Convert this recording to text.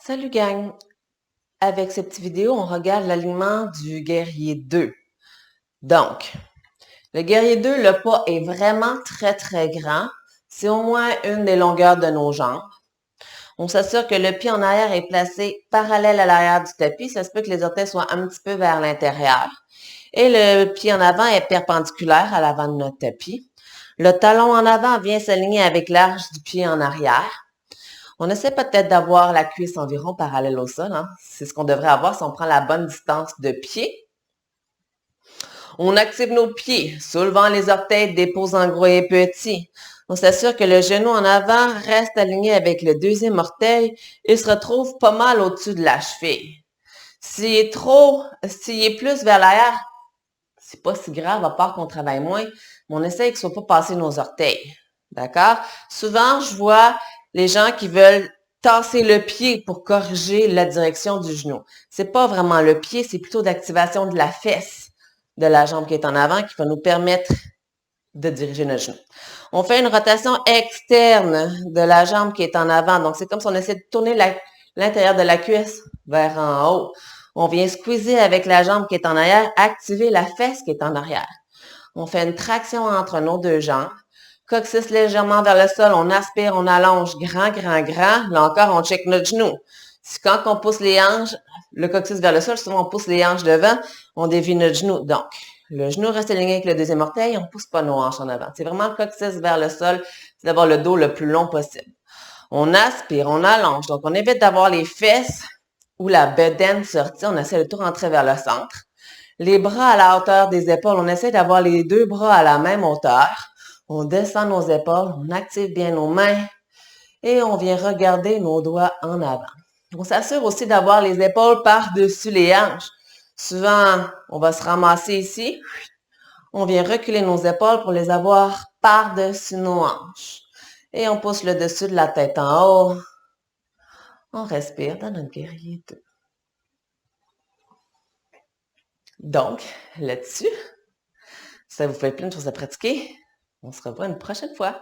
Salut gang! Avec cette petite vidéo, on regarde l'alignement du guerrier 2. Donc, le guerrier 2, le pas est vraiment très grand. C'est au moins une des longueurs de nos jambes. On s'assure que le pied en arrière est placé parallèle à l'arrière du tapis. Ça se peut que les orteils soient un petit peu vers l'intérieur. Et le pied en avant est perpendiculaire à l'avant de notre tapis. Le talon en avant vient s'aligner avec l'arche du pied en arrière. On essaie peut-être d'avoir la cuisse environ parallèle au sol. Hein? C'est ce qu'on devrait avoir si on prend la bonne distance de pied. On active nos pieds, soulevant les orteils, déposant gros et petit. On s'assure que le genou en avant reste aligné avec le deuxième orteil et se retrouve pas mal au-dessus de la cheville. S'il est plus vers l'arrière, c'est pas si grave, à part qu'on travaille moins, mais on essaie qu'il ne soit pas passé nos orteils. D'accord? Souvent, je vois les gens qui veulent tasser le pied pour corriger la direction du genou. C'est pas vraiment le pied, c'est plutôt d'activation de la fesse de la jambe qui est en avant qui va nous permettre de diriger notre genou. On fait une rotation externe de la jambe qui est en avant. Donc, c'est comme si on essaie de tourner l'intérieur de la cuisse vers en haut. On vient squeezer avec la jambe qui est en arrière, activer la fesse qui est en arrière. On fait une traction entre nos deux jambes. Coccyx légèrement vers le sol, on aspire, on allonge, grand. Là encore, on check notre genou. Si quand on pousse les hanches, le coccyx vers le sol, souvent on pousse les hanches devant, on dévie notre genou. Donc, le genou reste aligné avec le deuxième orteil, on ne pousse pas nos hanches en avant. C'est vraiment le coccyx vers le sol, c'est d'avoir le dos le plus long possible. On aspire, on allonge. Donc, on évite d'avoir les fesses ou la bedaine sortie. On essaie de tout rentrer vers le centre. Les bras à la hauteur des épaules, on essaie d'avoir les deux bras à la même hauteur. On descend nos épaules, on active bien nos mains et on vient regarder nos doigts en avant. On s'assure aussi d'avoir les épaules par-dessus les hanches. Souvent, on va se ramasser ici. On vient reculer nos épaules pour les avoir par-dessus nos hanches. Et on pousse le dessus de la tête en haut. On respire dans notre guerrier 2. Donc, là-dessus, ça vous fait plein de choses à pratiquer. On se revoit une prochaine fois.